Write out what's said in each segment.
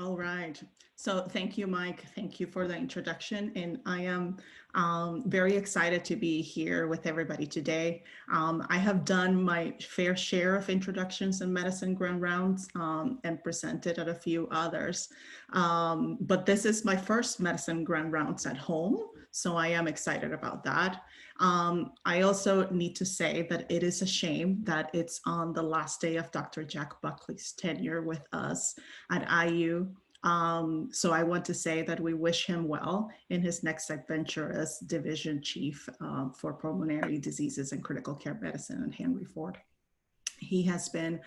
All right. So thank you, Mike. Thank you for the introduction. And I am very excited to be here with everybody today. I have done my fair share of introductions in medicine grand rounds and presented at a few others. But this is my first medicine grand rounds at home. So I am excited about that. I also need to say that it is a shame that it's on the last day of Dr. Jack Buckley's tenure with us at IU. So I want to say that we wish him well in his next adventure as Division Chief for Pulmonary Diseases and Critical Care Medicine at Henry Ford. He has been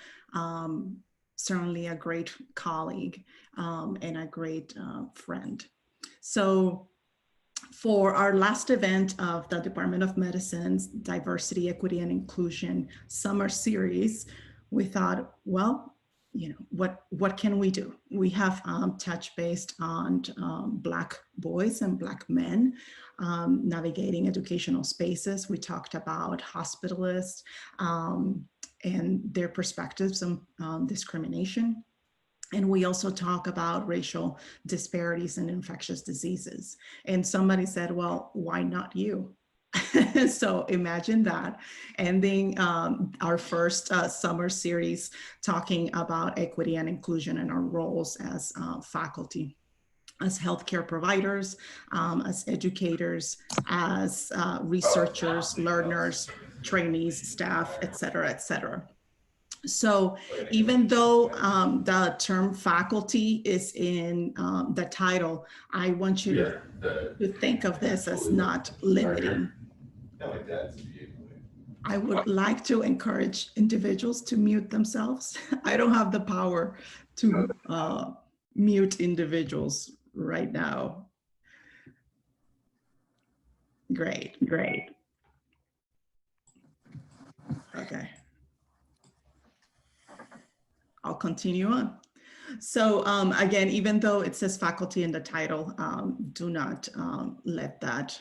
certainly a great colleague and a great friend. So for our last event of the Department of Medicine's Diversity, Equity, and Inclusion Summer Series, we thought, well, you know, what can we do? We have touched based on Black boys and Black men navigating educational spaces. We talked about hospitalists and their perspectives on discrimination. And we also talk about racial disparities in infectious diseases. And somebody said, well, why not you? So imagine that, ending our first summer series talking about equity and inclusion and our roles as faculty, as healthcare providers, as educators, as researchers, learners, trainees, staff, et cetera, et cetera. So even though the term faculty is in the title, I want you to think of this as not limiting. I would like to encourage individuals to mute themselves. I don't have the power to mute individuals right now. Great, great. Okay. I'll continue on. So again, even though it says faculty in the title, do not let that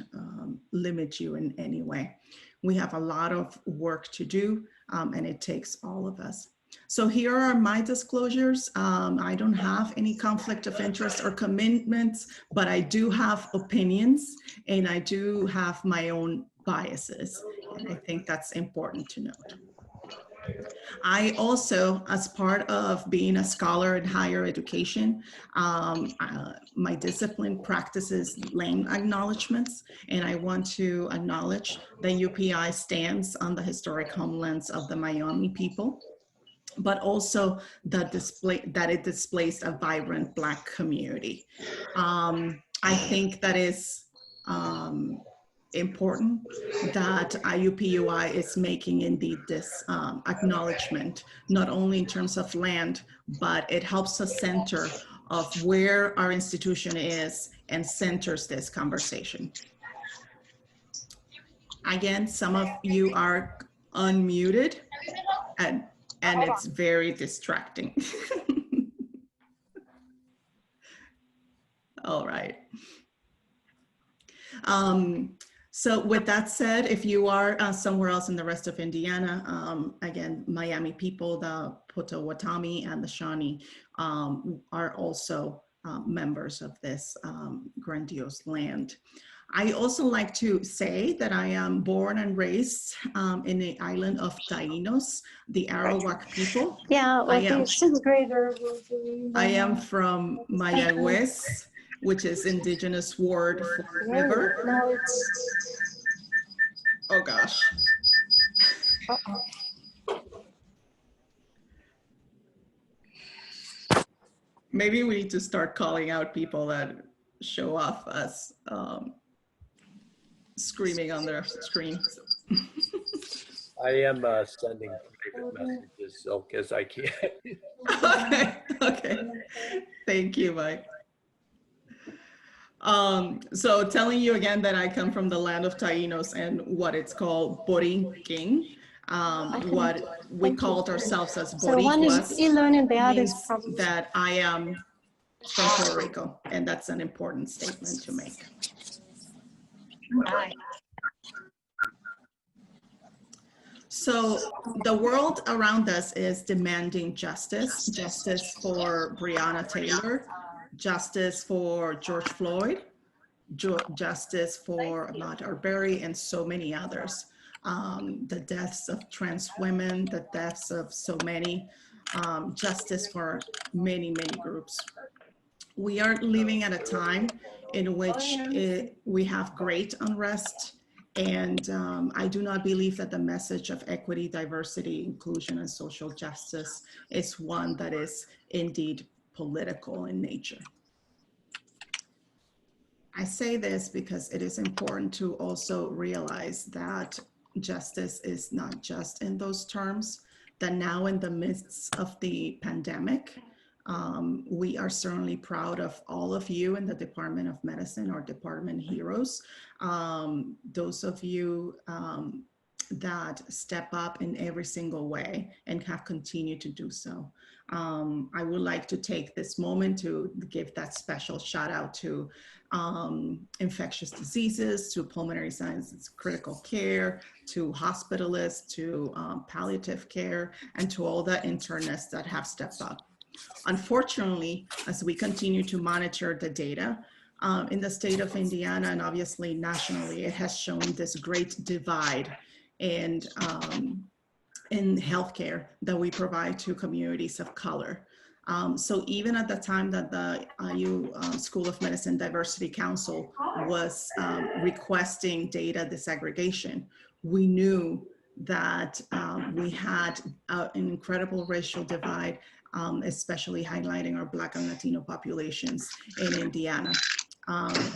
limit you in any way. We have a lot of work to do and it takes all of us. So here are my disclosures. I don't have any conflict of interest or commitments, but I do have opinions and I do have my own biases. And I think that's important to note. I also, as part of being a scholar in higher education, my discipline practices land acknowledgements, and I want to acknowledge that UPI stands on the historic homelands of the Miami people, but also that it displays a vibrant Black community. I think that is important that IUPUI is making indeed this acknowledgement, not only in terms of land, but it helps us center of where our institution is and centers this conversation. Again, some of you are unmuted and it's very distracting. All right. So with that said, if you are somewhere else in the rest of Indiana, again, Miami people, the Potawatomi and the Shawnee are also members of this grandiose land. I also like to say that I am born and raised in the island of Taínos, the Arawak people. Yeah, like the sixth grader. I am from Mayagüez, which is indigenous word for river. Now it's... Oh gosh. Maybe we need to start calling out people that show off as screaming on their screen. I am sending private messages, Sylk, as I can. Okay. Thank you, Mike. So telling you again that I come from the land of Taínos and what it's called Borinquen, what we called ourselves as Boricuas. So one is e-learning, the other is from... that I am from Puerto Rico, and that's an important statement to make. So the world around us is demanding justice, justice for Breonna Taylor, justice for George Floyd, justice for Ahmaud Arbery, and so many others. The deaths of trans women, the deaths of so many, justice for many, many groups. We are living at a time in which we have great unrest. And I do not believe that the message of equity, diversity, inclusion, and social justice is one that is indeed political in nature. I say this because it is important to also realize that justice is not just in those terms, that now in the midst of the pandemic, we are certainly proud of all of you in the Department of Medicine, our department heroes. Those of you that step up in every single way and have continued to do so. I would like to take this moment to give that special shout out to infectious diseases, to pulmonary sciences, critical care, to hospitalists, to palliative care, and to all the internists that have stepped up. Unfortunately, as we continue to monitor the data, in the state of Indiana and obviously nationally, it has shown this great divide in healthcare that we provide to communities of color. So even at the time that the IU School of Medicine Diversity Council was requesting data disaggregation, we knew that we had an incredible racial divide, especially highlighting our Black and Latino populations in Indiana.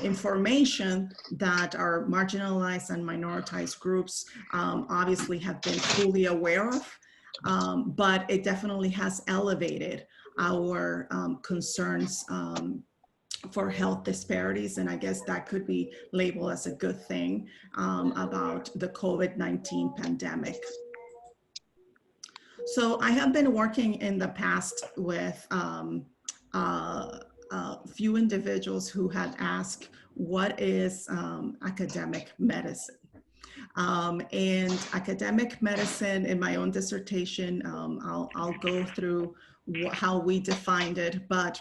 Information that our marginalized and minoritized groups obviously have been fully aware of, but it definitely has elevated our concerns for health disparities, and I guess that could be labeled as a good thing about the COVID-19 pandemic. So I have been working in the past with few individuals who had asked, what is academic medicine? And academic medicine, in my own dissertation, I'll go through how we defined it, but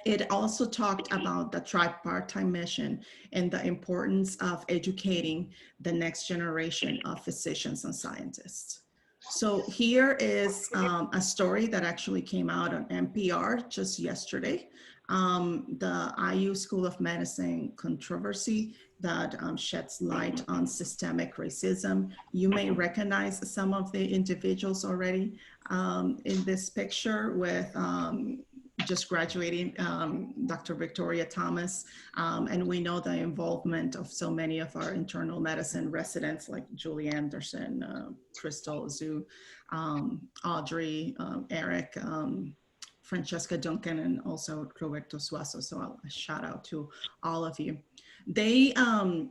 it also talked about the tripartite mission and the importance of educating the next generation of physicians and scientists. So here is a story that actually came out on NPR just yesterday. The IU School of Medicine controversy that sheds light on systemic racism. You may recognize some of the individuals already in this picture with just graduating Dr. Victoria Thomas, and we know the involvement of so many of our internal medicine residents like Julie Anderson, Crystal Zhu, Audrey, Eric, Francesca Duncan, and also Roberto Suazo. So a shout out to all of you. They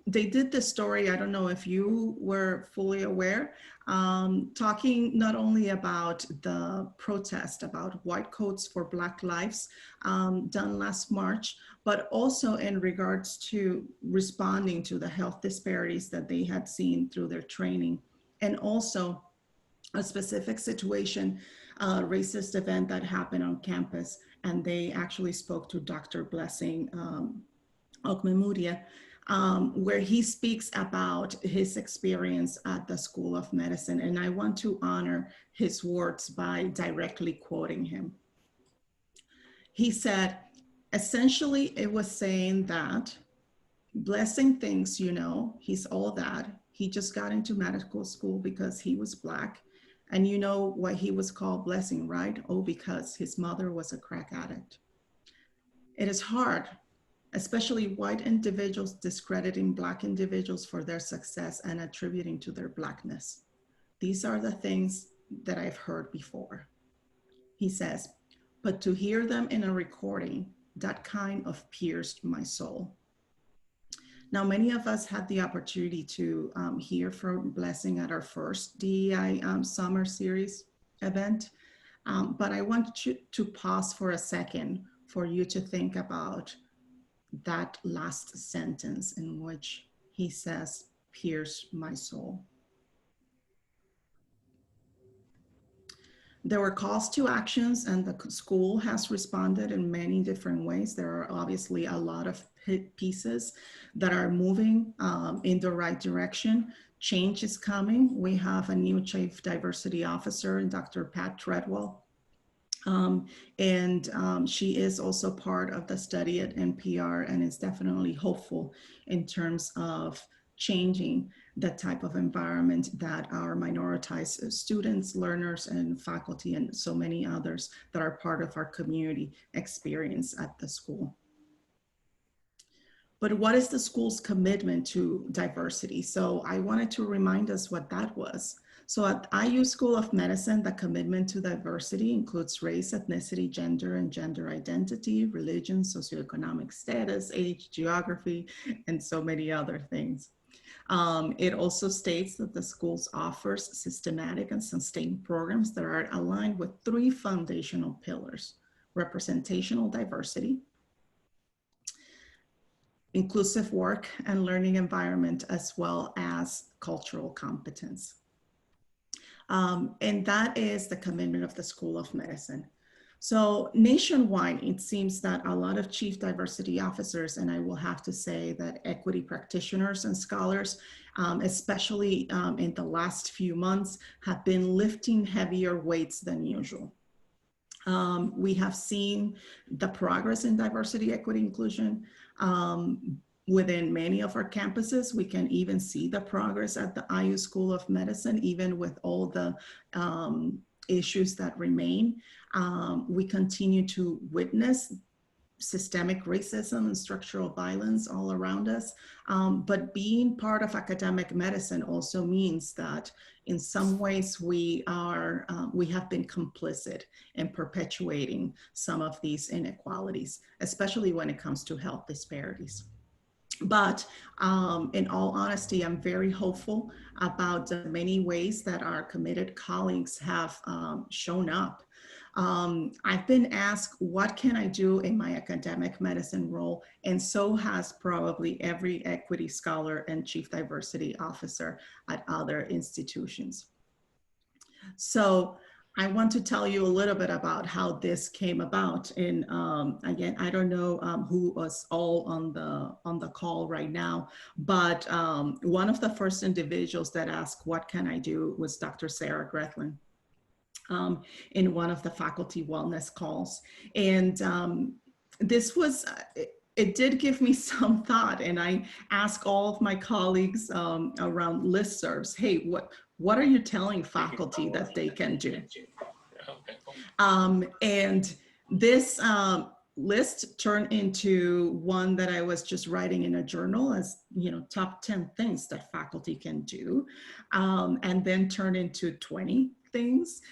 did this story, I don't know if you were fully aware, talking not only about the protest about white coats for Black lives done last March, but also in regards to responding to the health disparities that they had seen through their training, and also a specific situation, a racist event that happened on campus, and they actually spoke to Dr. Blessing Okmemudia, where he speaks about his experience at the School of Medicine. And I want to honor his words by directly quoting him. He said, essentially, it was saying that Blessing thinks, you know, he's all that. He just got into medical school because he was Black. And you know why he was called Blessing, right? Oh, because his mother was a crack addict. It is hard, especially white individuals discrediting Black individuals for their success and attributing to their Blackness. These are the things that I've heard before. He says, but to hear them in a recording, that kind of pierced my soul. Now, many of us had the opportunity to hear from Blessing at our first DEI summer series event, but I want you to pause for a second for you to think about that last sentence in which he says, pierce my soul. There were calls to actions, and the school has responded in many different ways. There are obviously a lot of pieces that are moving in the right direction. Change is coming. We have a new Chief Diversity Officer, Dr. Pat Treadwell. She is also part of the study at NPR and is definitely hopeful in terms of changing the type of environment that our minoritized students, learners, and faculty, and so many others that are part of our community experience at the school. But what is the school's commitment to diversity? So I wanted to remind us what that was. So at IU School of Medicine, the commitment to diversity includes race, ethnicity, gender, and gender identity, religion, socioeconomic status, age, geography, and so many other things. It also states that the schools offers systematic and sustained programs that are aligned with 3 foundational pillars: representational diversity, inclusive work and learning environment, as well as cultural competence. And that is the commitment of the School of Medicine. So nationwide, it seems that a lot of chief diversity officers, and I will have to say that equity practitioners and scholars, especially in the last few months, have been lifting heavier weights than usual. We have seen the progress in diversity, equity, inclusion within many of our campuses. We can even see the progress at the IU School of Medicine, even with all the issues that remain. We continue to witness systemic racism and structural violence all around us. But being part of academic medicine also means that in some ways we have been complicit in perpetuating some of these inequalities, especially when it comes to health disparities. But in all honesty, I'm very hopeful about the many ways that our committed colleagues have shown up. I've been asked, what can I do in my academic medicine role? And so has probably every equity scholar and chief diversity officer at other institutions. So I want to tell you a little bit about how this came about. And again, I don't know who was all on the call right now, but one of the first individuals that asked, what can I do, was Dr. Sarah Grethlin in one of the faculty wellness calls. And this was, it did give me some thought, and I asked all of my colleagues around listservs, hey, what are you telling faculty that they can do? And this list turned into one that I was just writing in a journal as, top 10 things that faculty can do, and then turned into 20 things.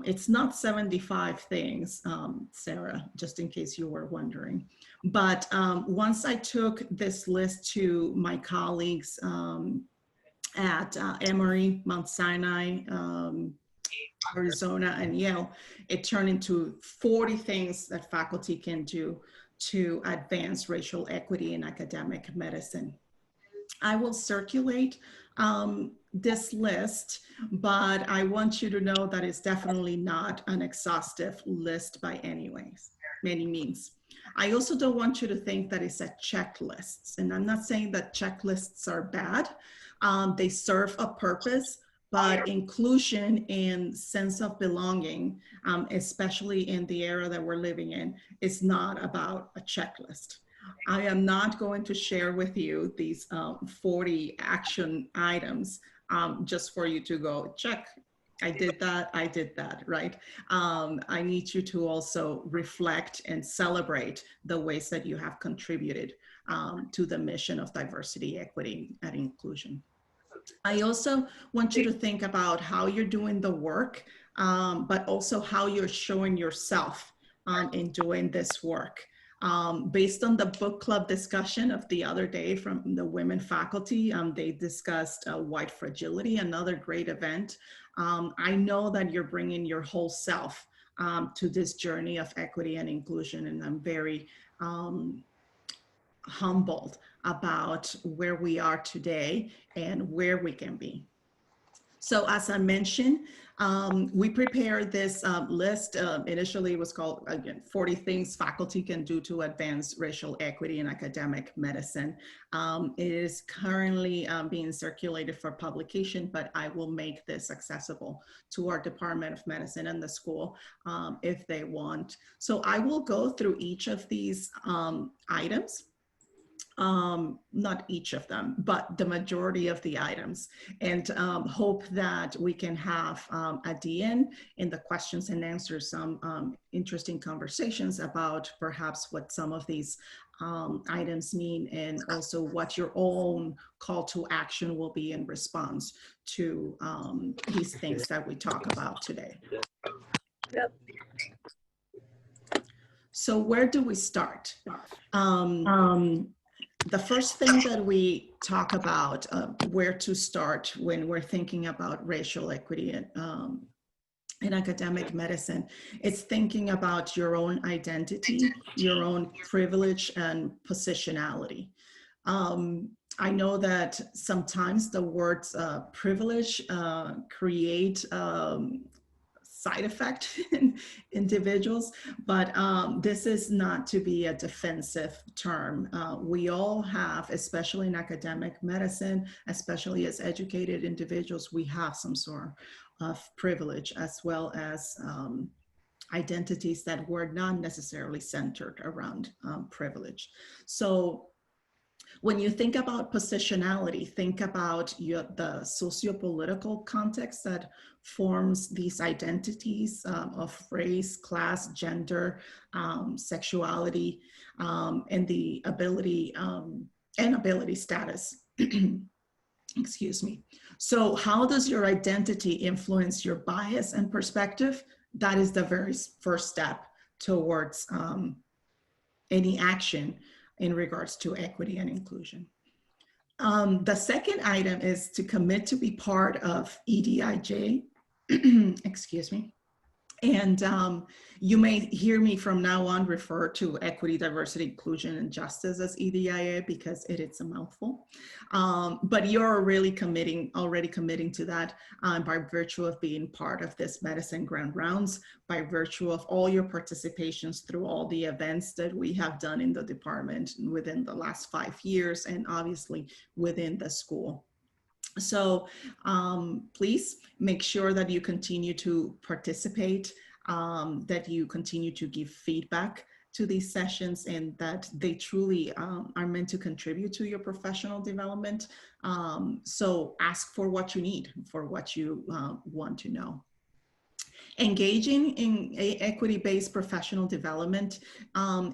It's not 75 things, Sarah, just in case you were wondering. But once I took this list to my colleagues at Emory, Mount Sinai, Arizona, and Yale, it turned into 40 things that faculty can do to advance racial equity in academic medicine. I will circulate this list, but I want you to know that it's definitely not an exhaustive list by any means. I also don't want you to think that it's a checklist, and I'm not saying that checklists are bad. They serve a purpose, but inclusion and sense of belonging, especially in the era that we're living in, is not about a checklist. I am not going to share with you these 40 action items just for you to go check. I did that, right? I need you to also reflect and celebrate the ways that you have contributed to the mission of diversity, equity, and inclusion. I also want you to think about how you're doing the work, but also how you're showing yourself in doing this work. Based on the book club discussion of the other day from the women faculty, they discussed white fragility, another great event. I know that you're bringing your whole self to this journey of equity and inclusion, and I'm very humbled about where we are today and where we can be. So as I mentioned, We prepared this list. Initially, it was called, again, 40 things faculty can do to advance racial equity in academic medicine. It is currently being circulated for publication, but I will make this accessible to our Department of Medicine and the school if they want. So I will go through each of these items. Not each of them, but the majority of the items, and hope that we can have at the end in the questions and answers some interesting conversations about perhaps what some of these items mean, and also what your own call to action will be in response to these things that we talk about today. Yep. So where do we start? The first thing that we talk about where to start when we're thinking about racial equity in academic medicine, it's thinking about your own identity, your own privilege and positionality. I know that sometimes the words privilege create side effect in individuals, but this is not to be a defensive term. We all have, especially in academic medicine, especially as educated individuals, we have some sort of privilege, as well as identities that were not necessarily centered around privilege. So when you think about positionality, think about the socio-political context that forms these identities of race, class, gender, sexuality, and the ability and ability status. Excuse me. So how does your identity influence your bias and perspective? That is the very first step towards any action in regards to equity and inclusion. The second item is to commit to be part of EDIJ, excuse me. And you may hear me from now on refer to equity, diversity, inclusion, and justice as EDIA because it is a mouthful. But you're really already committing to that by virtue of being part of this medicine grand rounds, by virtue of all your participations through all the events that we have done in the department within the last 5 years, and obviously within the school. So please make sure that you continue to participate, that you continue to give feedback to these sessions, and that they truly are meant to contribute to your professional development. So ask for what you need, for what you want to know. Engaging in equity-based professional development,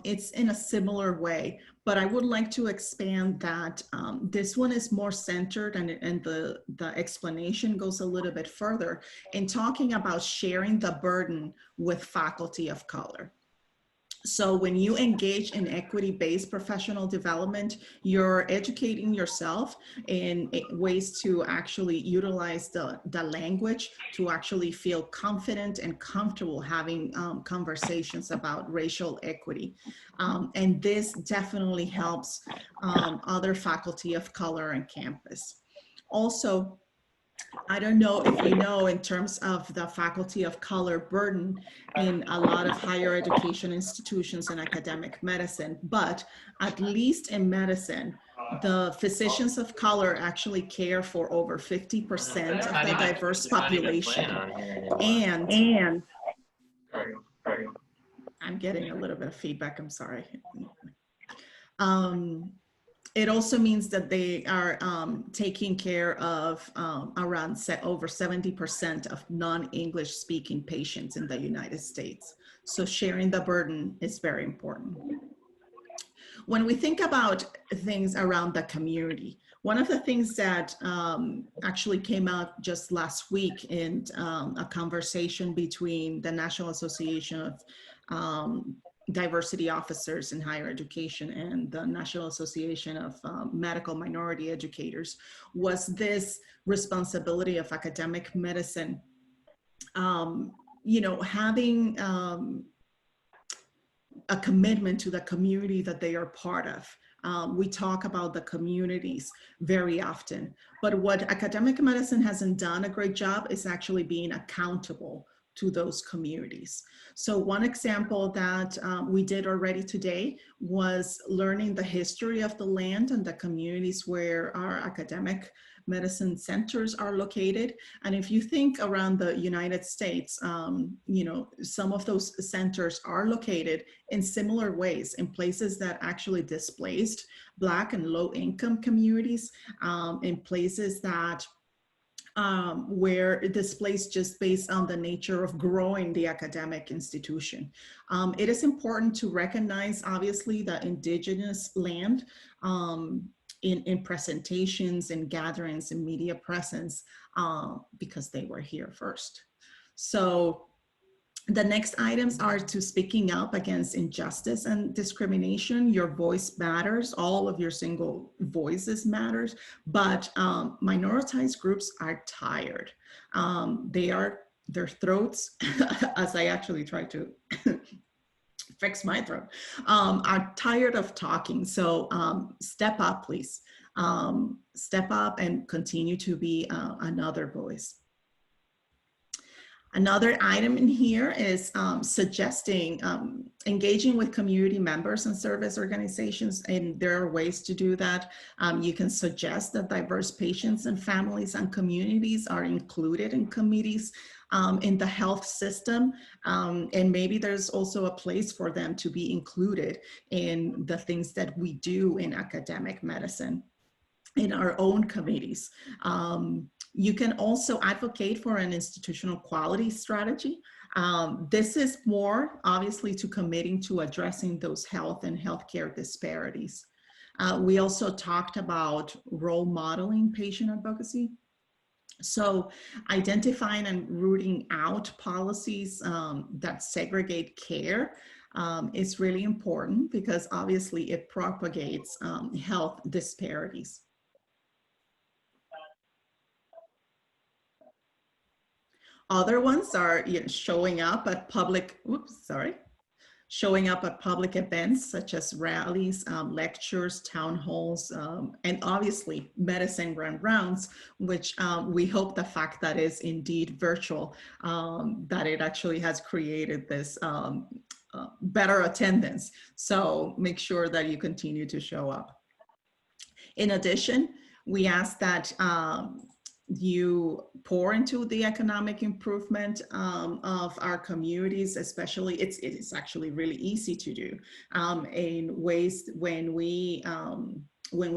it's in a similar way, but I would like to expand that this one is more centered, and the explanation goes a little bit further in talking about sharing the burden with faculty of color. So when you engage in equity-based professional development, you're educating yourself in ways to actually utilize the language to actually feel confident and comfortable having conversations about racial equity. And this definitely helps other faculty of color on campus. Also, I don't know if you know, in terms of the faculty of color burden in a lot of higher education institutions and academic medicine, but at least in medicine, the physicians of color actually care for over 50% of the diverse population. And I'm getting a little bit of feedback, I'm sorry. It also means that they are taking care of around over 70% of non-English speaking patients in the United States. So sharing the burden is very important. When we think about things around the community, one of the things that actually came out just last week in a conversation between the National Association of Diversity Officers in Higher Education and the National Association of Medical Minority Educators was this responsibility of academic medicine, you know, having a commitment to the community that they are part of. We talk about the communities very often, but what academic medicine hasn't done a great job is actually being accountable to those communities. So one example that we did already today was learning the history of the land and the communities where our academic medicine centers are located. And if you think around the United States, you know, some of those centers are located in similar ways in places that actually displaced Black and low-income communities, in places that where displaced just based on the nature of growing the academic institution. It is important to recognize, obviously, the indigenous land in presentations and gatherings and media presence because they were here first. So the next items are to speaking up against injustice and discrimination. Your voice matters, all of your single voices matters, but minoritized groups are tired. Their throats, as I actually try to fix my throat, are tired of talking. So step up, please. Step up and continue to be another voice. Another item in here is suggesting engaging with community members and service organizations, and there are ways to do that. You can suggest that diverse patients and families and communities are included in committees in the health system, and maybe there's also a place for them to be included in the things that we do in academic medicine, in our own committees. You can also advocate for an institutional quality strategy. This is more obviously to committing to addressing those health and healthcare disparities. We also talked about role modeling patient advocacy. So identifying and rooting out policies that segregate care is really important because obviously it propagates health disparities. Other ones are showing up at public, showing up at public events such as rallies, lectures, town halls, and obviously medicine grand rounds, which we hope the fact that is indeed virtual, that it actually has created this better attendance. So make sure that you continue to show up. In addition, we ask that you pour into the economic improvement of our communities, especially it's actually really easy to do in ways when we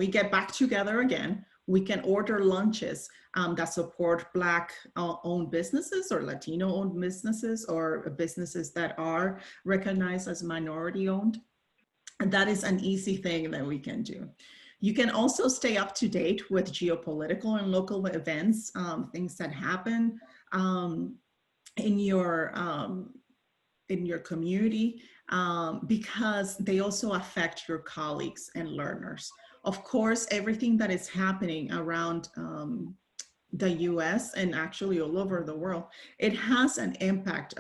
get back together again, we can order lunches that support Black owned businesses or Latino owned businesses or businesses that are recognized as minority owned. And that is an easy thing that we can do. You can also stay up to date with geopolitical and local events, things that happen in your community, because they also affect your colleagues and learners. Of course, everything that is happening around the US and actually all over the world, it has an impact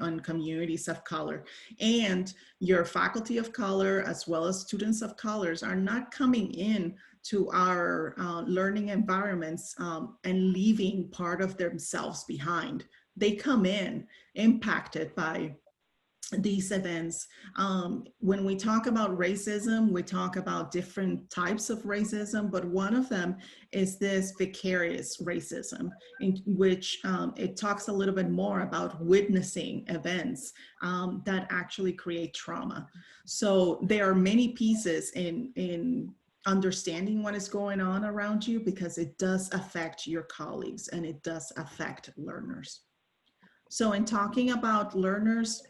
on communities of color, and your faculty of color as well as students of colors are not coming in to our learning environments and leaving part of themselves behind. They come in impacted by these events. When we talk about racism, we talk about different types of racism, but one of them is this vicarious racism, in which it talks a little bit more about witnessing events that actually create trauma. So there are many pieces in understanding what is going on around you, because it does affect your colleagues and it does affect learners. So in talking about learners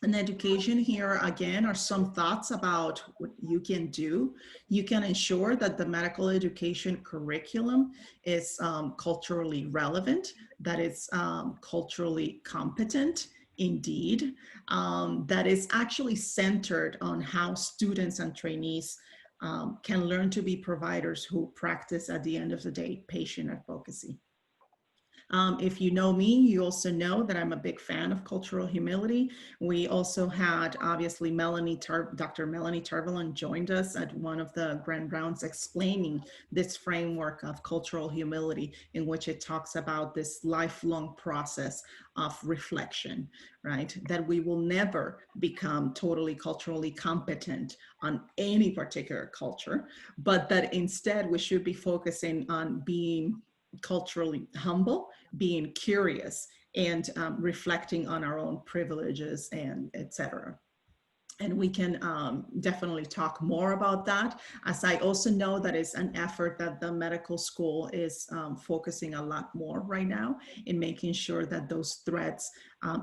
and education, here again are some thoughts about what you can do. You can ensure that the medical education curriculum is culturally relevant, that it's culturally competent, indeed, that is actually centered on how students and trainees can learn to be providers who practice, at the end of the day, patient advocacy. If you know me, you also know that I'm a big fan of cultural humility. We also had, obviously, Dr. Melanie Tarvalon joined us at one of the grand rounds explaining this framework of cultural humility, in which it talks about this lifelong process of reflection, right? That we will never become totally culturally competent on any particular culture, but that instead we should be focusing on being culturally humble, being curious, and reflecting on our own privileges and etc. And we can definitely talk more about that, as I also know that it's an effort that the medical school is focusing a lot more right now in making sure that those threads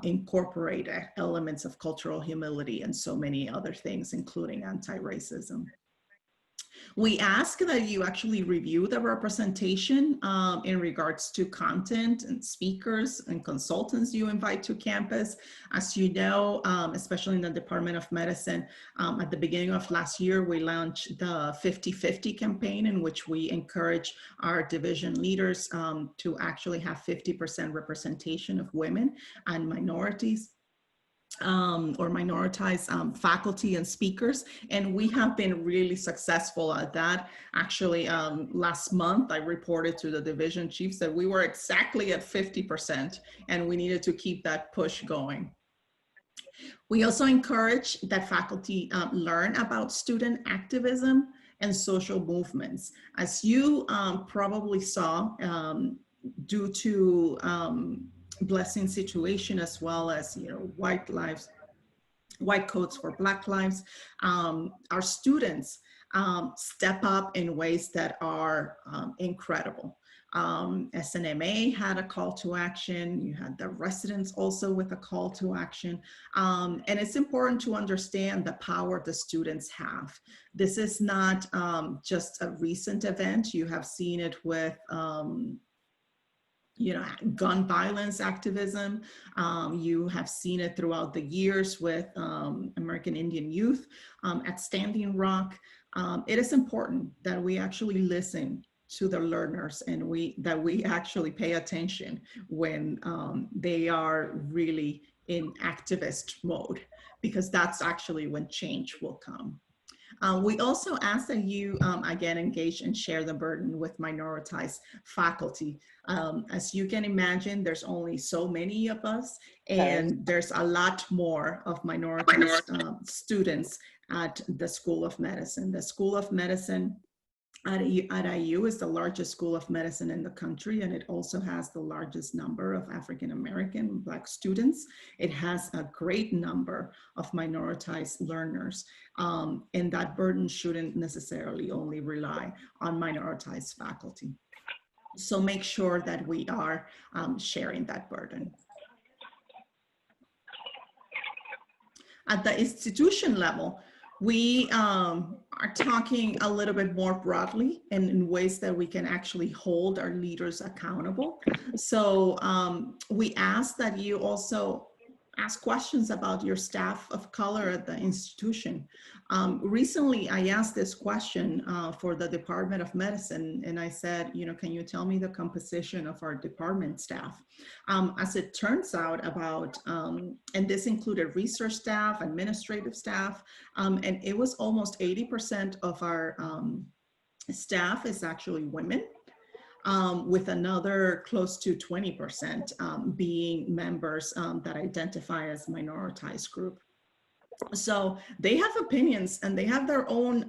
incorporate elements of cultural humility and so many other things, including anti-racism. We ask that you actually review the representation in regards to content and speakers and consultants you invite to campus. As you know, especially in the Department of Medicine, at the beginning of last year, we launched the 50-50 campaign, in which we encourage our division leaders to actually have 50% representation of women and minorities, or minoritized faculty and speakers. And we have been really successful at that. Actually, last month, I reported to the division chiefs that we were exactly at 50%, and we needed to keep that push going. We also encourage that faculty learn about student activism and social movements. As you probably saw, due to Blessing situation, as well as, you know, white coats for Black lives, our students step up in ways that are incredible. SNMA had a call to action. You had the residents also with a call to action. And it's important to understand the power the students have. This is not just a recent event. You have seen it with you know, gun violence activism. You have seen it throughout the years with American Indian youth at Standing Rock. It is important that we actually listen to the learners, and that we actually pay attention when they are really in activist mode, because that's actually when change will come. We also ask that you, again, engage and share the burden with minoritized faculty. As you can imagine, there's only so many of us, and there's a lot more of minoritized students at the School of Medicine. The School of Medicine at IU is the largest school of medicine in the country, and it also has the largest number of African-American Black students. It has a great number of minoritized learners, and that burden shouldn't necessarily only rely on minoritized faculty. So make sure that we are sharing that burden. At the institution level, we are talking a little bit more broadly and in ways that we can actually hold our leaders accountable. So we ask that you also ask questions about your staff of color at the institution. Recently, I asked this question for the Department of Medicine, and I said, you know, can you tell me the composition of our department staff? As it turns out, and this included research staff, administrative staff, and it was almost 80% of our staff is actually women. With another close to 20% being members that identify as minoritized group. So they have opinions, and they have their own,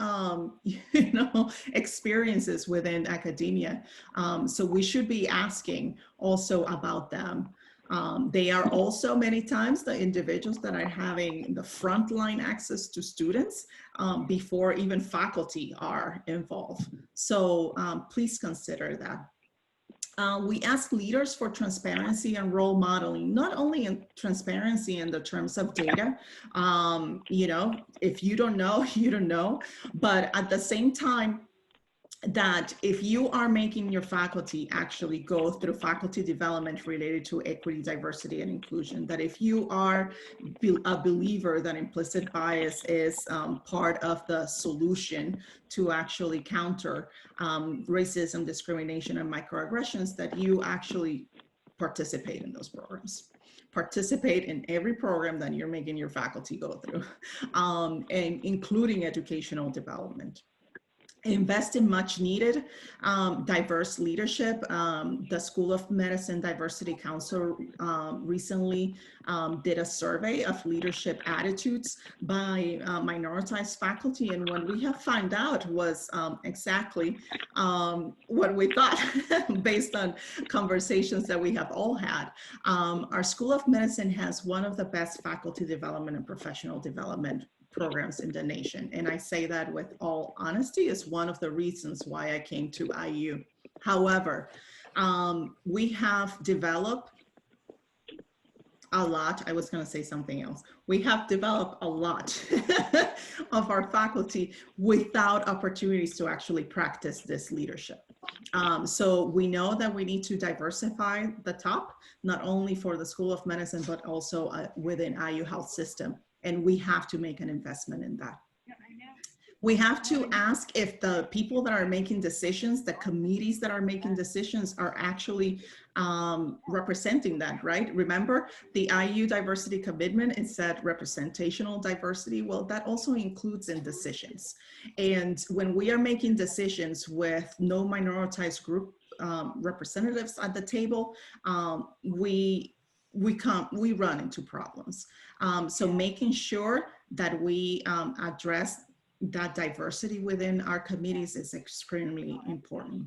you know, experiences within academia. So we should be asking also about them. They are also many times the individuals that are having the frontline access to students before even faculty are involved. So please consider that. We ask leaders for transparency and role modeling, not only in transparency in the terms of data. You know, if you don't know, you don't know, but at the same time, that if you are making your faculty actually go through faculty development related to equity, diversity, and inclusion, that if you are a believer that implicit bias is part of the solution to actually counter racism, discrimination, and microaggressions, that you actually participate in those programs. Participate in every program that you're making your faculty go through, and including educational development. Invest in much needed diverse leadership. The School of Medicine Diversity Council recently did a survey of leadership attitudes by minoritized faculty. And what we have found out was exactly what we thought based on conversations that we have all had. Our School of Medicine has one of the best faculty development and professional development programs in the nation. And I say that with all honesty, is one of the reasons why I came to IU. However, we have developed a lot. I was going to say something else. We have developed a lot of our faculty without opportunities to actually practice this leadership. So we know that we need to diversify the top, not only for the School of Medicine, but also within IU Health System. And we have to make an investment in that. We have to ask if the people that are making decisions, the committees that are making decisions, are actually representing that, right? Remember, the IU Diversity Commitment, it said representational diversity. Well, that also includes in decisions. And when we are making decisions with no minoritized group representatives at the table, we run into problems. So making sure that we address that diversity within our committees is extremely important.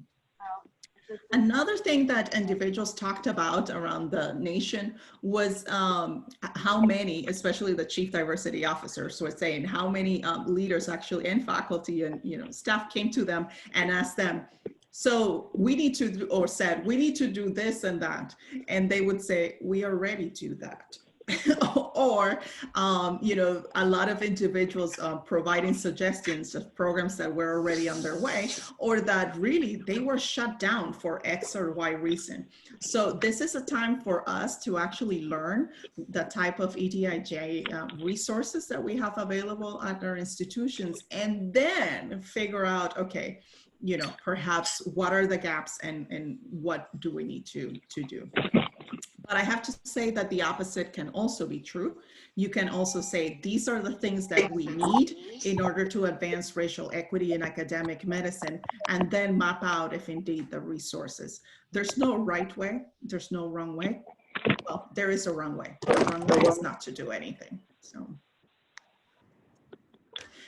Another thing that individuals talked about around the nation was how many, especially the chief diversity officers, were saying how many leaders actually and faculty and staff came to them and asked them, so we need to do, or said, we need to do this and that. And they would say, we are ready to do that. Or, a lot of individuals providing suggestions of programs that were already underway, or that really they were shut down for X or Y reason. So this is a time for us to actually learn the type of EDIJ resources that we have available at our institutions, and then figure out, okay, perhaps what are the gaps and what do we need to do. But I have to say that the opposite can also be true. You can also say, these are the things that we need in order to advance racial equity in academic medicine, and then map out if indeed the resources. There's no right way, there's no wrong way. Well, there is a wrong way. The wrong way is not to do anything, so.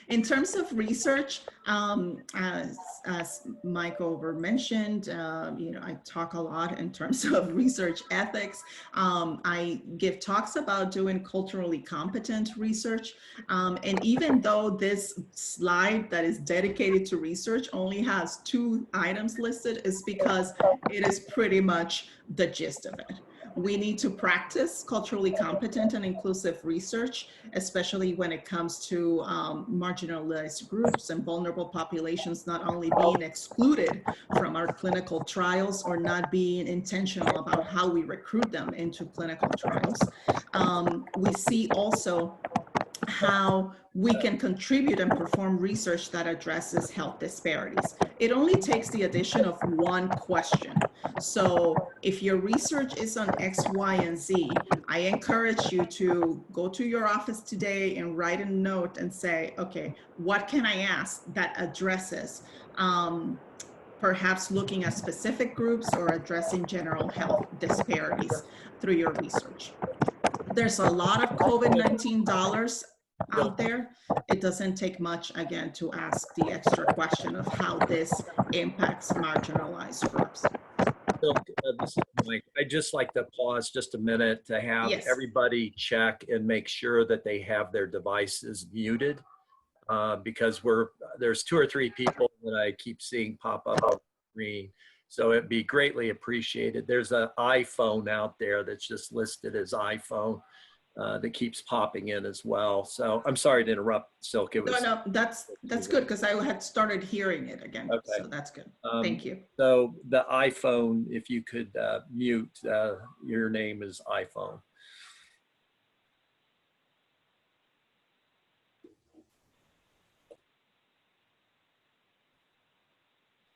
In terms of research, as Mike over mentioned, I talk a lot in terms of research ethics. I give talks about doing culturally competent research. And even though this slide that is dedicated to research only has 2 items listed, is because it is pretty much the gist of it. We need to practice culturally competent and inclusive research, especially when it comes to marginalized groups and vulnerable populations not only being excluded from our clinical trials or not being intentional about how we recruit them into clinical trials. We see also how we can contribute and perform research that addresses health disparities. It only takes the addition of 1 question. So if your research is on X, Y, and Z, I encourage you to go to your office today and write a note and say, okay, what can I ask that addresses perhaps looking at specific groups or addressing general health disparities through your research. There's a lot of COVID-19 dollars out there. It doesn't take much, again, to ask the extra question of how this impacts marginalized groups. This is Mike. I'd just like to pause just a minute to have everybody check and make sure that they have their devices muted, because there's 2 or 3 people that I keep seeing pop up on the screen. So it'd be greatly appreciated. There's an iPhone out there that's just listed as iPhone that keeps popping in as well. So I'm sorry to interrupt, Sylk. No, that's good, because I had started hearing it again. Okay. So that's good. Thank you. So the iPhone, if you could mute, your name is iPhone.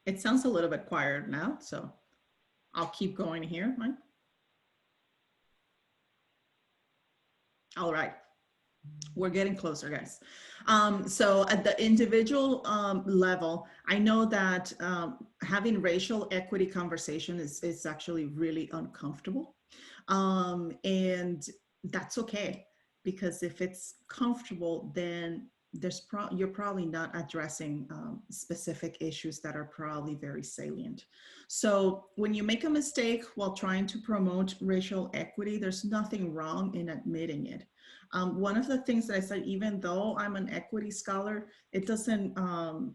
It sounds a little bit quieter now, so I'll keep going here, Mike. All right. We're getting closer, guys. So at the individual level, I know that having racial equity conversation is actually really uncomfortable. And that's okay, because if it's comfortable, then you're probably not addressing specific issues that are probably very salient. So when you make a mistake while trying to promote racial equity, there's nothing wrong in admitting it. One of the things that I said, even though I'm an equity scholar, it doesn't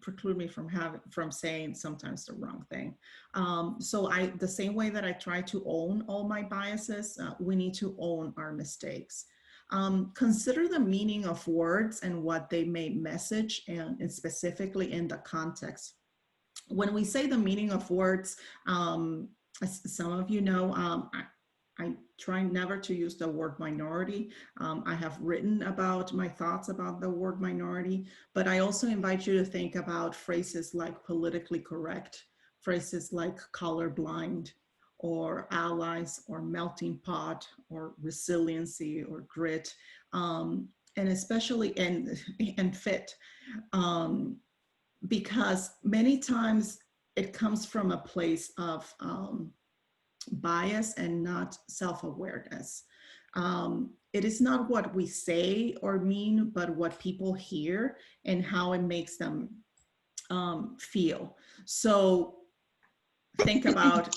preclude me from saying sometimes the wrong thing. So the same way that I try to own all my biases, we need to own our mistakes. Consider the meaning of words and what they may message, and specifically in the context. When we say the meaning of words, as some of you know, I try never to use the word minority. I have written about my thoughts about the word minority, but I also invite you to think about phrases like politically correct, phrases like colorblind, or allies, or melting pot, or resiliency, or grit, and especially and fit, because many times it comes from a place of bias and not self-awareness. It is not what we say or mean, but what people hear and how it makes them feel. So think about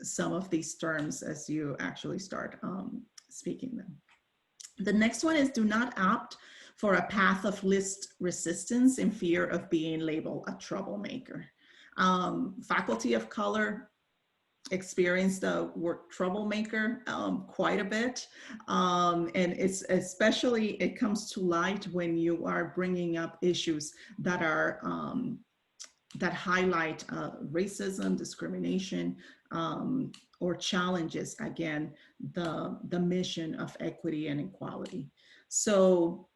some of these terms as you actually start speaking them. The next one is, do not opt for a path of least resistance in fear of being labeled a troublemaker. Faculty of color experience the word troublemaker quite a bit. And it's especially, it comes to light when you are bringing up issues that are, that highlight racism, discrimination, or challenges, again, the mission of equity and equality. So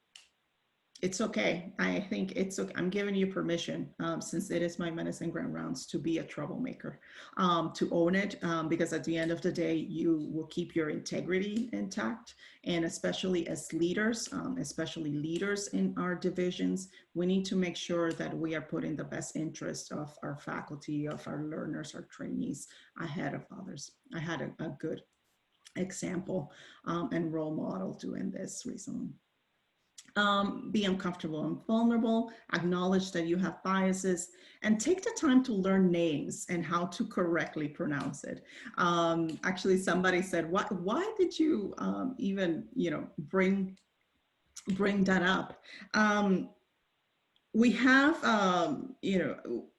it's okay. I think it's okay. I'm giving you permission, since it is my medicine grand rounds, to be a troublemaker, to own it, because at the end of the day, you will keep your integrity intact. And especially as leaders, especially leaders in our divisions, we need to make sure that we are putting the best interest of our faculty, of our learners, our trainees ahead of others. I had a good example and role model doing this recently. Be uncomfortable and vulnerable, acknowledge that you have biases, and take the time to learn names and how to correctly pronounce it. Actually, somebody said, why did you even, bring that up? We have,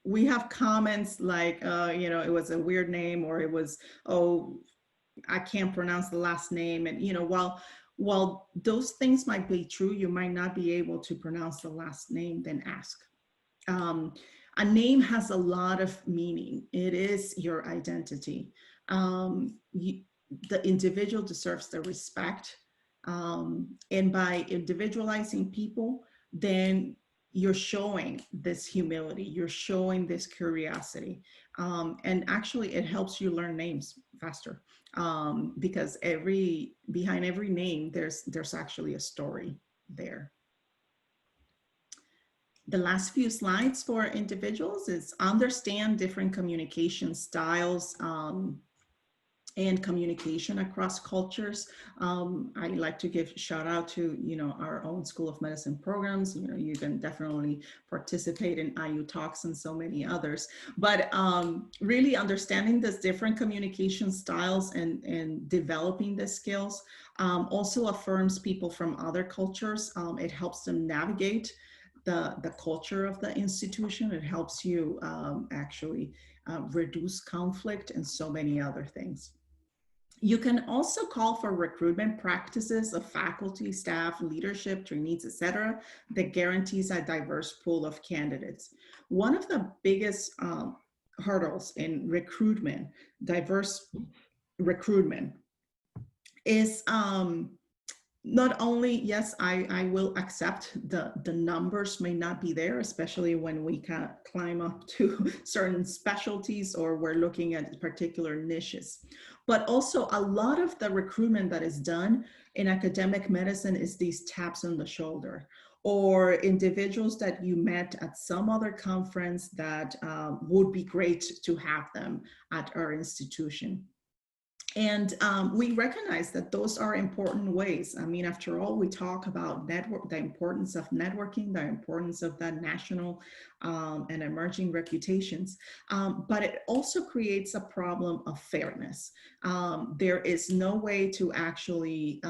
we have comments like, it was a weird name, or it was, oh, I can't pronounce the last name. And, while those things might be true, you might not be able to pronounce the last name, then ask. A name has a lot of meaning. It is your identity. The individual deserves the respect. And by individualizing people, then you're showing this humility, you're showing this curiosity. And actually it helps you learn names faster, because behind every name, there's actually a story there. The last few slides for individuals is understand different communication styles, and communication across cultures. I like to give shout out to, our own School of Medicine programs. You can definitely participate in IU Talks and so many others, but really understanding this different communication styles and developing the skills also affirms people from other cultures. It helps them navigate the culture of the institution. It helps you actually reduce conflict and so many other things. You can also call for recruitment practices of faculty, staff, leadership, trainees, etc., that guarantees a diverse pool of candidates. One of the biggest hurdles in recruitment, diverse recruitment, is not only, yes, I will accept the numbers may not be there, especially when we can climb up to certain specialties or we're looking at particular niches, but also a lot of the recruitment that is done in academic medicine is these taps on the shoulder, or individuals that you met at some other conference that would be great to have them at our institution. And we recognize that those are important ways. I mean, after all, we talk about the importance of networking, the importance of that national and emerging reputations, but it also creates a problem of fairness. There is no way to actually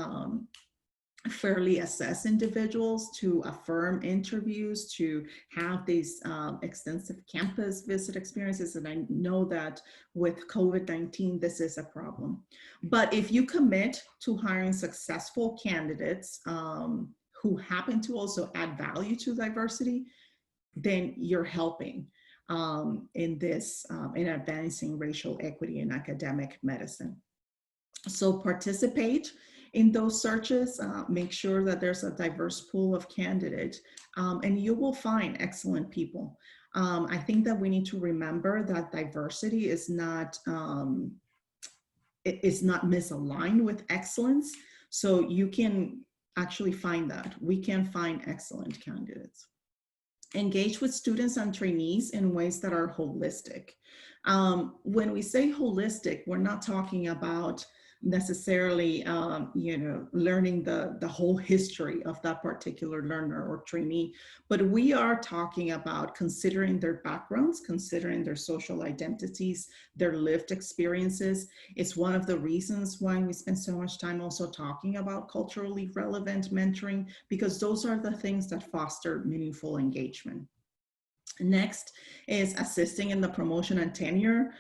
fairly assess individuals, to affirm interviews, to have these extensive campus visit experiences. And I know that with COVID-19, this is a problem. But if you commit to hiring successful candidates who happen to also add value to diversity, then you're helping in advancing racial equity in academic medicine. So participate in those searches, make sure that there's a diverse pool of candidates, and you will find excellent people. I think that we need to remember that diversity is not misaligned with excellence. So you can actually find that. We can find excellent candidates. Engage with students and trainees in ways that are holistic. When we say holistic, we're not talking about necessarily, learning the whole history of that particular learner or trainee, but we are talking about considering their backgrounds, considering their social identities, their lived experiences. It's one of the reasons why we spend so much time also talking about culturally relevant mentoring, because those are the things that foster meaningful engagement. Next is assisting in the promotion and tenure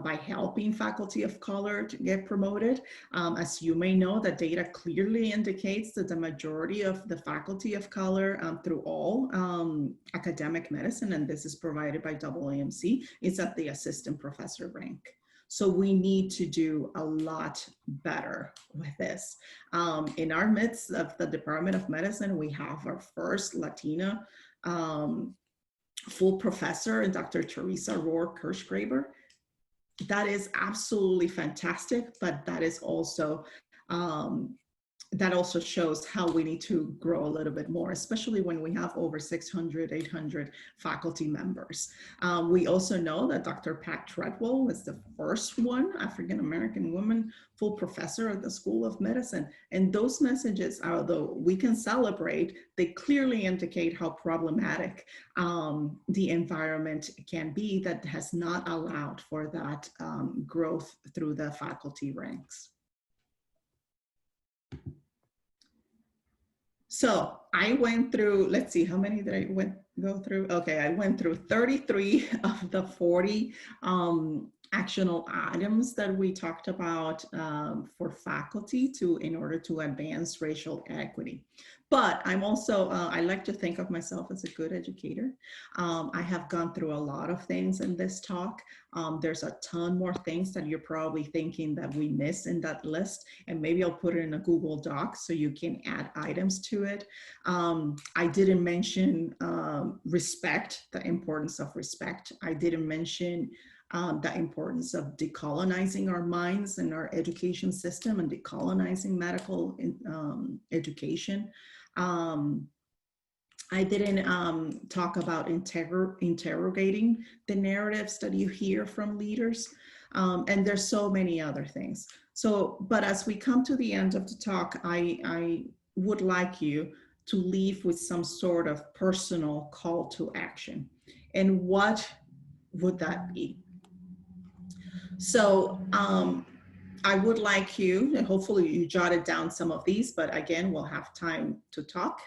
by helping faculty of color to get promoted. As you may know, the data clearly indicates that the majority of the faculty of color through all academic medicine, and this is provided by AAMC, is at the assistant professor rank. So we need to do a lot better with this. In our midst of the Department of Medicine, we have our first Latina full professor, and Dr. Teresa Rohr-Kirschgraber. That is absolutely fantastic, but that is also that also shows how we need to grow a little bit more, especially when we have over 600, 800 faculty members. We also know that Dr. Pat Treadwell was the first African-American woman full professor at the School of Medicine. And those messages, although we can celebrate, they clearly indicate how problematic the environment can be that has not allowed for that growth through the faculty ranks. So I went through, let's see, how many did I go through? Okay, I went through 33 of the 40 actionable items that we talked about for faculty in order to advance racial equity. But I'm also, I like to think of myself as a good educator. I have gone through a lot of things in this talk. There's a ton more things that you're probably thinking that we miss in that list, and maybe I'll put it in a Google Doc so you can add items to it. I didn't mention respect, the importance of respect. I didn't mention the importance of decolonizing our minds and our education system and decolonizing medical education. I didn't talk about interrogating the narratives that you hear from leaders. And there's so many other things. So, but as we come to the end of the talk, I would like you to leave with some sort of personal call to action. And what would that be? So I would like you, and hopefully you jotted down some of these, but again, we'll have time to talk,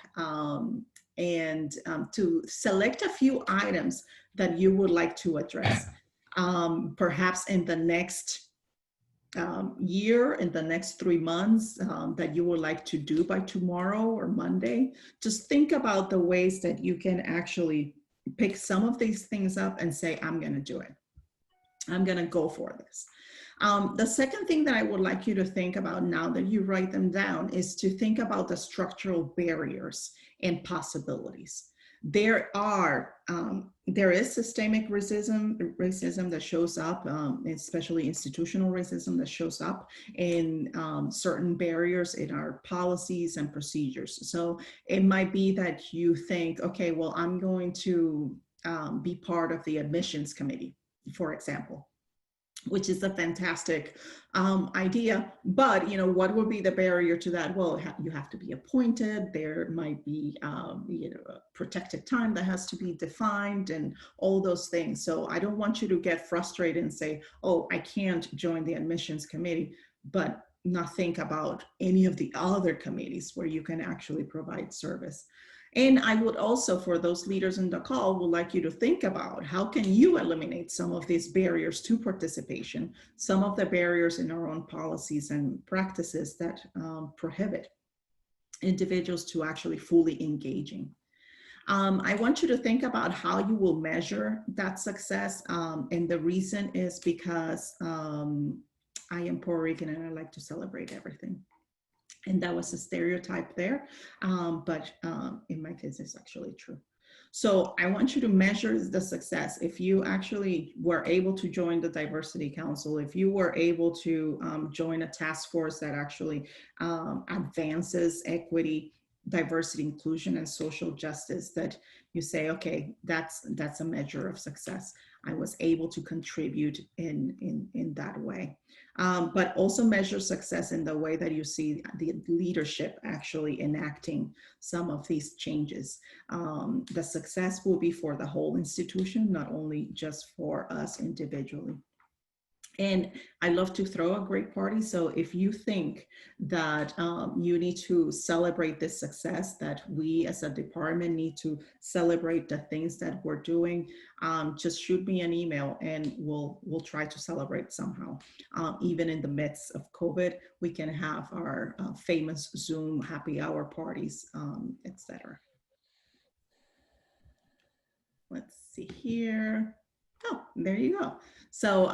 and to select a few items that you would like to address. Perhaps in the next year, in the next 3 months, that you would like to do by tomorrow or Monday. Just think about the ways that you can actually pick some of these things up and say, I'm going to do it. I'm going to go for this. The second thing that I would like you to think about now that you write them down is to think about the structural barriers and possibilities. There is systemic racism that shows up, especially institutional racism that shows up in certain barriers in our policies and procedures. So it might be that you think, okay, well, I'm going to be part of the admissions committee, for example, which is a fantastic idea. But, what would be the barrier to that? Well, you have to be appointed. There might be, a protected time that has to be defined and all those things. So I don't want you to get frustrated and say, oh, I can't join the admissions committee, but not think about any of the other committees where you can actually provide service. And I would also, for those leaders in the call, would like you to think about how can you eliminate some of these barriers to participation, some of the barriers in our own policies and practices that prohibit individuals to actually fully engaging. I want you to think about how you will measure that success. And the reason is because I am Puerto Rican and I like to celebrate everything. And that was a stereotype there, but in my case, it's actually true. So I want you to measure the success. If you actually were able to join the Diversity Council, if you were able to join a task force that actually advances equity, diversity, inclusion, and social justice, that you say, okay, that's a measure of success. I was able to contribute in that way. But also measure success in the way that you see the leadership actually enacting some of these changes. The success will be for the whole institution, not only just for us individually. And I love to throw a great party. So if you think that you need to celebrate this success, that we as a department need to celebrate the things that we're doing, just shoot me an email and we'll try to celebrate somehow. Even in the midst of COVID, we can have our famous Zoom happy hour parties, etc. Let's see here. Oh, there you go. So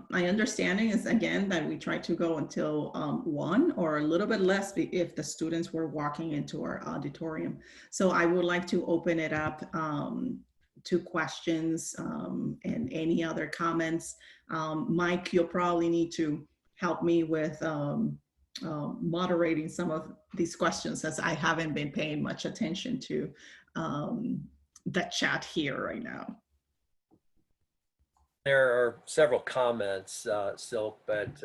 my understanding is, again, that we try to go until 1 or a little bit less if the students were walking into our auditorium. So I would like to open it up to questions and any other comments. Mike, you'll probably need to help me with moderating some of these questions, as I haven't been paying much attention to the chat here right now. There are several comments, Sylk, but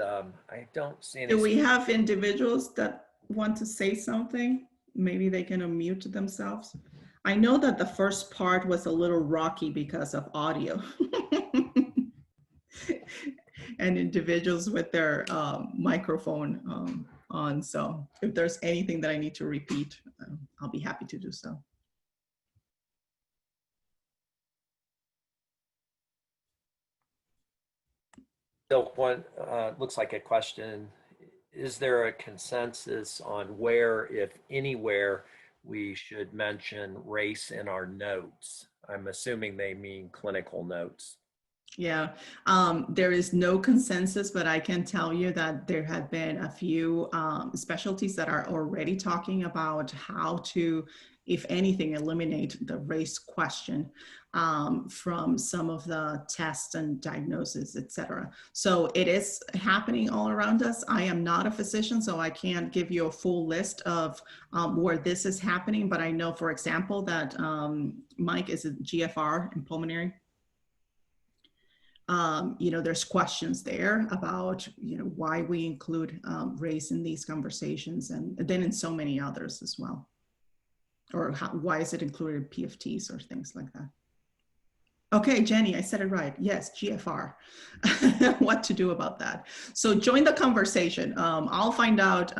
I don't see any. Do we have individuals that want to say something? Maybe they can unmute themselves. I know that the first part was a little rocky because of audio. And individuals with their microphone on. So if there's anything that I need to repeat, I'll be happy to do so. So one looks like a question. Is there a consensus on where, if anywhere, we should mention race in our notes? I'm assuming they mean clinical notes. Yeah, there is no consensus, but I can tell you that there have been a few specialties that are already talking about how to, if anything, eliminate the race question from some of the tests and diagnosis, et cetera. So it is happening all around us. I am not a physician, so I can't give you a full list of where this is happening, but I know, for example, that Mike is a GFR in pulmonary. There's questions there about, why we include race in these conversations, and then in so many others as well. Or why is it included in PFTs or things like that? Okay, Jenny, I said it right. Yes, GFR. What to do about that? So join the conversation. I'll find out,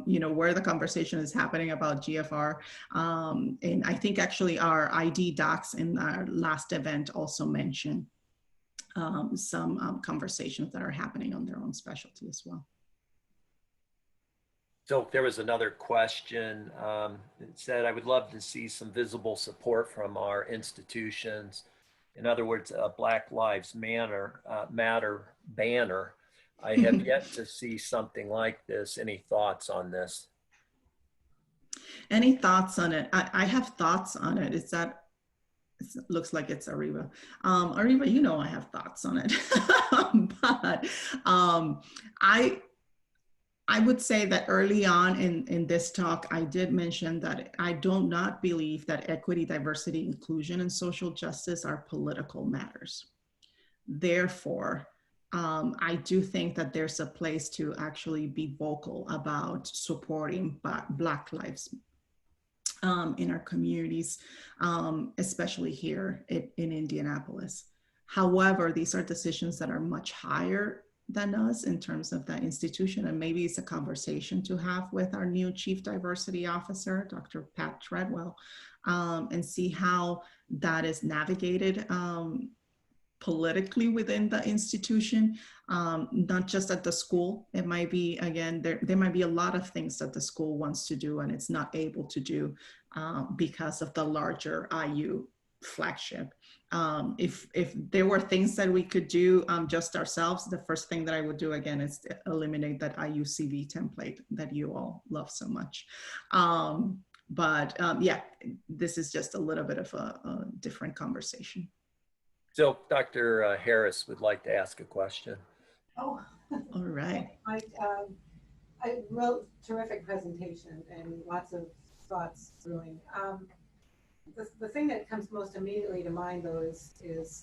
where the conversation is happening about GFR. And I think actually our ID docs in our last event also mentioned some conversations that are happening on their own specialty as well. So there was another question. It said, I would love to see some visible support from our institutions. In other words, a Black Lives Matter banner. I have yet to see something like this. Any thoughts on this? Any thoughts on it? I have thoughts on it. Is that looks like it's Ariba. Ariba, you know I have thoughts on it. But I would say that early on in this talk, I did mention that I do not believe that equity, diversity, inclusion, and social justice are political matters. Therefore, I do think that there's a place to actually be vocal about supporting Black lives in our communities, especially here in Indianapolis. However, these are decisions that are much higher than us in terms of that institution, and maybe it's a conversation to have with our new Chief Diversity Officer, Dr. Pat Treadwell, and see how that is navigated politically within the institution, not just at the school. It might be, again, there might be a lot of things that the school wants to do and it's not able to do because of the larger IU flagship. If there were things that we could do just ourselves, the first thing that I would do again is to eliminate that IUCV template that you all love so much. Yeah, this is just a little bit of a different conversation. So Dr. Harris would like to ask a question. Oh, all right. I wrote terrific presentation and lots of thoughts brewing. The thing that comes most immediately to mind though is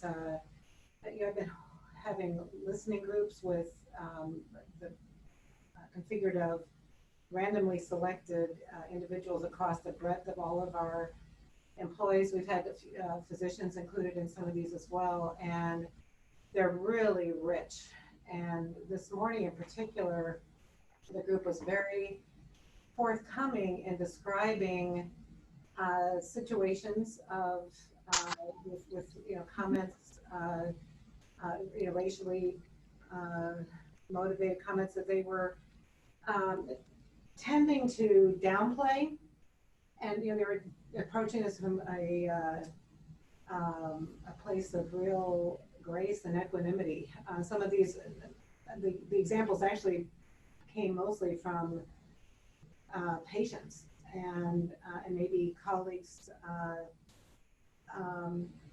I've been having listening groups with the configured of randomly selected individuals across the breadth of all of our employees. We've had physicians included in some of these as well, and they're really rich. And this morning in particular, the group was very forthcoming in describing situations of with comments, racially motivated comments that they were tending to downplay, and they were approaching us from a place of real grace and equanimity. Some of these, the examples actually came mostly from patients and maybe colleagues.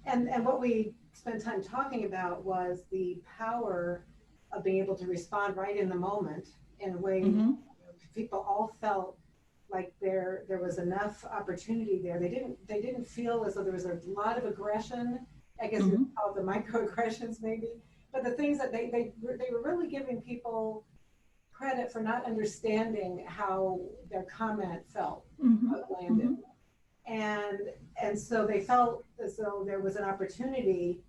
And what we spent time talking about was the power of being able to respond right in the moment in a way people all felt like there was enough opportunity there. They didn't feel as though there was a lot of aggression. I guess we call it the microaggressions maybe, but the things that they were really giving people credit for not understanding how their comment felt, how it landed. And so they felt as though there was an opportunity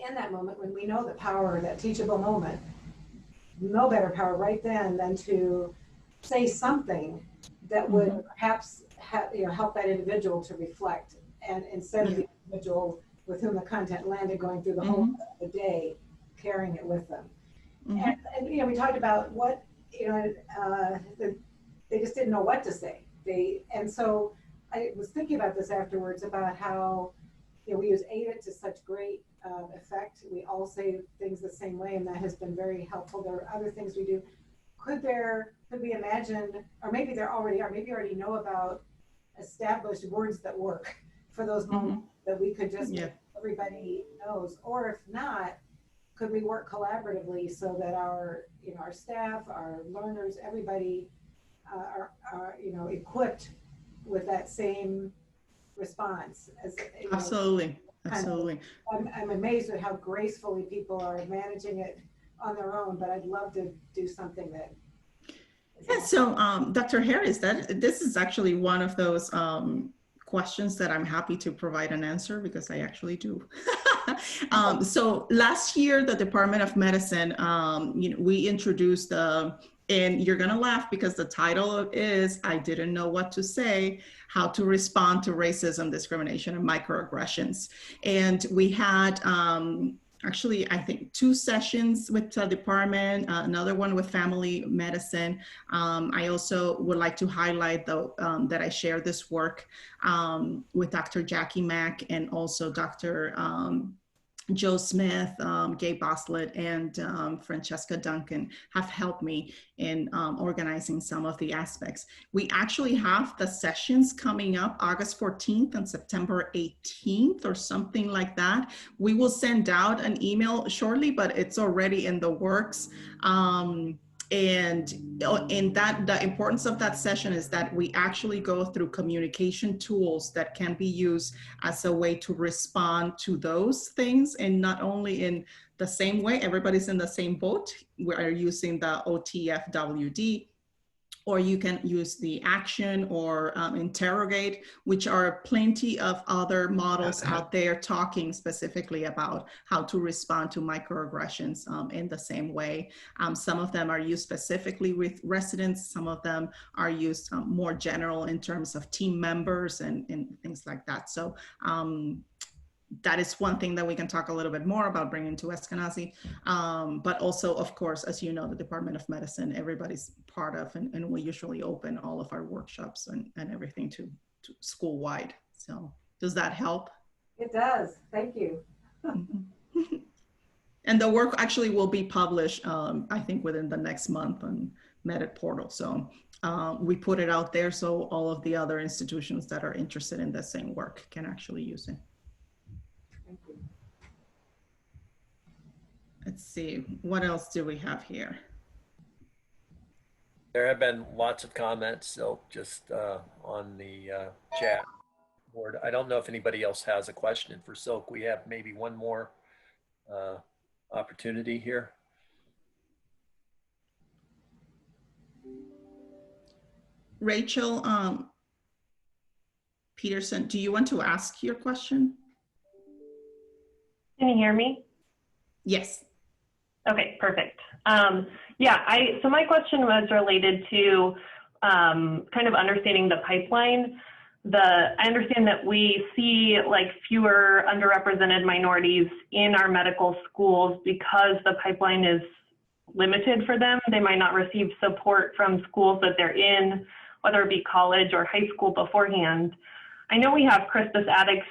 in that moment when we know the power, that teachable moment, no better power right then than to say something that would perhaps help that individual to reflect, and instead of the individual with whom the content landed going through the whole of the day, carrying it with them. And we talked about what, they just didn't know what to say. And so I was thinking about this afterwards about how we use AIDA to such great effect. We all say things the same way, and that has been very helpful. There are other things we do. Could we imagine, or maybe there already are, maybe you already know about established words that work for those moments that we could just everybody knows, or if not, could we work collaboratively so that our staff, our learners, everybody are equipped with that same response? Absolutely. I'm amazed at how gracefully people are managing it on their own, but I'd love to do something that. Yeah, so Dr. Harris, this is actually one of those questions that I'm happy to provide an answer, because I actually do. So last year, the Department of Medicine, we introduced and you're gonna laugh because the title is, I didn't know what to say, how to respond to racism, discrimination, and microaggressions. And we had actually, I think 2 sessions with the department, another one with family medicine. I also would like to highlight though that I share this work with Dr. Jackie Mack and also Dr. Joe Smith, Gabe Boslett, and Francesca Duncan have helped me in organizing some of the aspects. We actually have the sessions coming up August 14th and September 18th or something like that. We will send out an email shortly, but it's already in the works. And in that, the importance of that session is that we actually go through communication tools that can be used as a way to respond to those things, and not only in the same way, everybody's in the same boat. We are using the OTFWD, or you can use the action or interrogate, which are plenty of other models out there talking specifically about how to respond to microaggressions in the same way. Some of them are used specifically with residents. Some of them are used more general in terms of team members and things like that. So that is one thing that we can talk a little bit more about bringing to Eskenazi. But also, of course, as you know, the Department of Medicine, everybody's part of, and we usually open all of our workshops and everything to school-wide. So does that help? It does. Thank you. And the work actually will be published, I think, within the next month on Medit portal. So we put it out there so all of the other institutions that are interested in the same work can actually use it. Thank you. Let's see, what else do we have here? There have been lots of comments, so just on the chat board. I don't know if anybody else has a question for Sylk. We have maybe one more opportunity here. Rachel Peterson, do you want to ask your question? Can you hear me? Yes. Okay, perfect. Yeah, so my question was related to kind of understanding the pipeline. I understand that we see like fewer underrepresented minorities in our medical schools because the pipeline is limited for them. They might not receive support from schools that they're in, whether it be college or high school beforehand. I know we have Crispus Attucks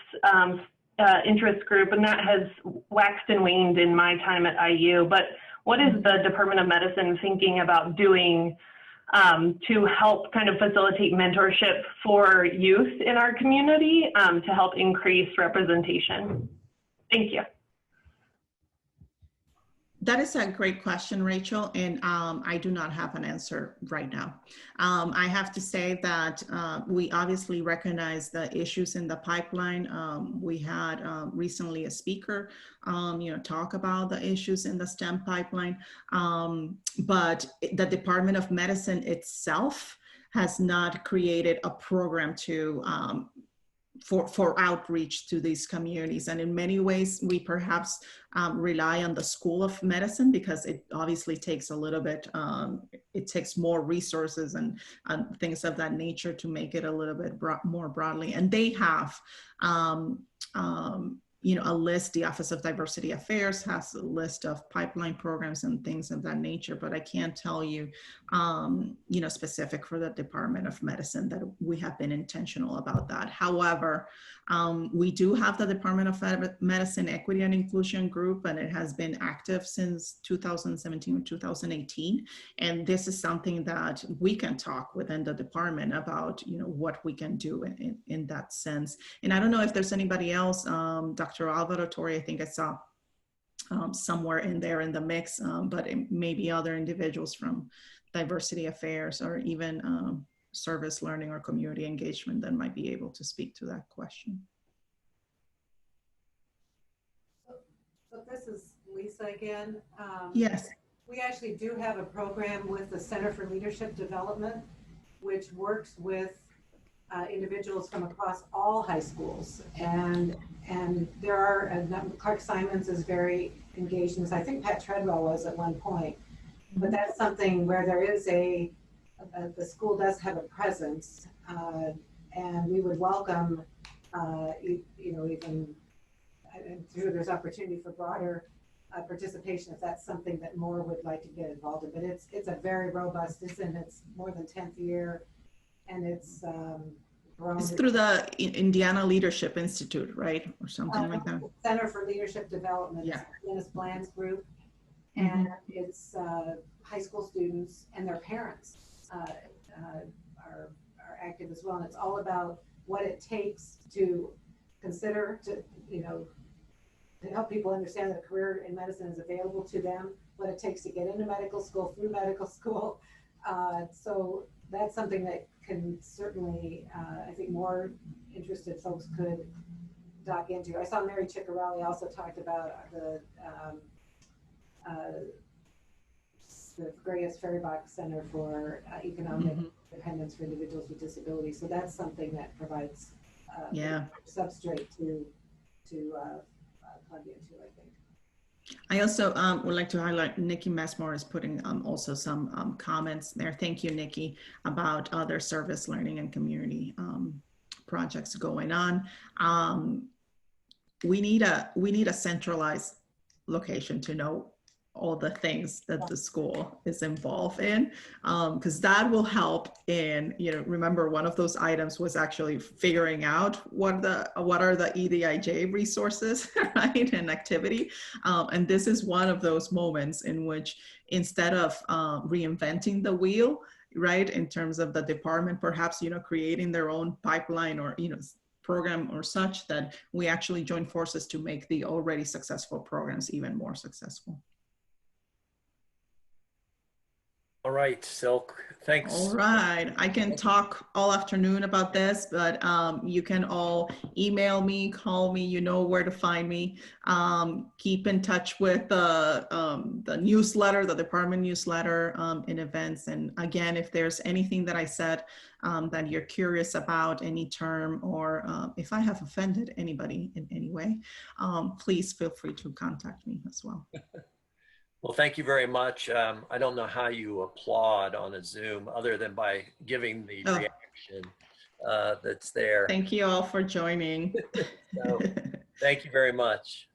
interest group, and that has waxed and waned in my time at IU, but what is the Department of Medicine thinking about doing to help kind of facilitate mentorship for youth in our community to help increase representation? Thank you. That is a great question, Rachel, and I do not have an answer right now. I have to say that we obviously recognize the issues in the pipeline. We had recently a speaker, talk about the issues in the STEM pipeline, but the Department of Medicine itself has not created a program to for outreach to these communities. And in many ways, we perhaps rely on the School of Medicine because it obviously takes a little bit, it takes more resources and things of that nature to make it a little bit more broadly. And they have, a list. The Office of Diversity Affairs has a list of pipeline programs and things of that nature, but I can't tell you, specific for the Department of Medicine that we have been intentional about that. However, we do have the Department of Medicine Equity and Inclusion Group, and it has been active since 2017 or 2018. And this is something that we can talk within the department about, what we can do in that sense. And I don't know if there's anybody else, Dr. Alvaro Torre, I think I saw somewhere in there in the mix, but it may be other individuals from Diversity Affairs or even service learning or community engagement that might be able to speak to that question. So this is Lisa again. Yes. We actually do have a program with the Center for Leadership Development, which works with individuals from across all high schools, and there are Clark Simons is very engaged in this. I think Pat Treadwell was at one point, but that's something where there is the school does have a presence, and we would welcome, even I'm sure there's opportunity for broader participation if that's something that more would like to get involved in. But it's a very robust. It's in its more than 10th year, and it's It's through the Indiana Leadership Institute, right? Or something like that. Center for Leadership Development. Yeah. Dennis Bland's group. And it's high school students and their parents are active as well. And it's all about what it takes to consider, to help people understand that a career in medicine is available to them, what it takes to get into medical school, through medical school. So that's something that can certainly, I think more interested folks could dock into. I saw Mary Ciccarelli also talked about the Grace Fairybox Center for Economic Independence for Individuals with Disabilities. So that's something that provides substrate to plug into, I think. I also would like to highlight Nikki Messmore is putting also some comments there. Thank you, Nikki, about other service learning and community projects going on. We need a centralized location to know all the things that the school is involved in, because that will help in, remember one of those items was actually figuring out what are the EDIJ resources, right, and activity. And this is one of those moments in which instead of reinventing the wheel, right, in terms of the department, perhaps, creating their own pipeline or, program or such, that we actually join forces to make the already successful programs even more successful. All right, Sylk, thanks. All right, I can talk all afternoon about this, but you can all email me, call me, you know where to find me. Keep in touch with the newsletter, the department newsletter in events. And again, if there's anything that I said that you're curious about, any term, or if I have offended anybody in any way, please feel free to contact me as well. Well, thank you very much. I don't know how you applaud on a Zoom other than by giving the reaction that's there. Thank you all for joining. So, thank you very much.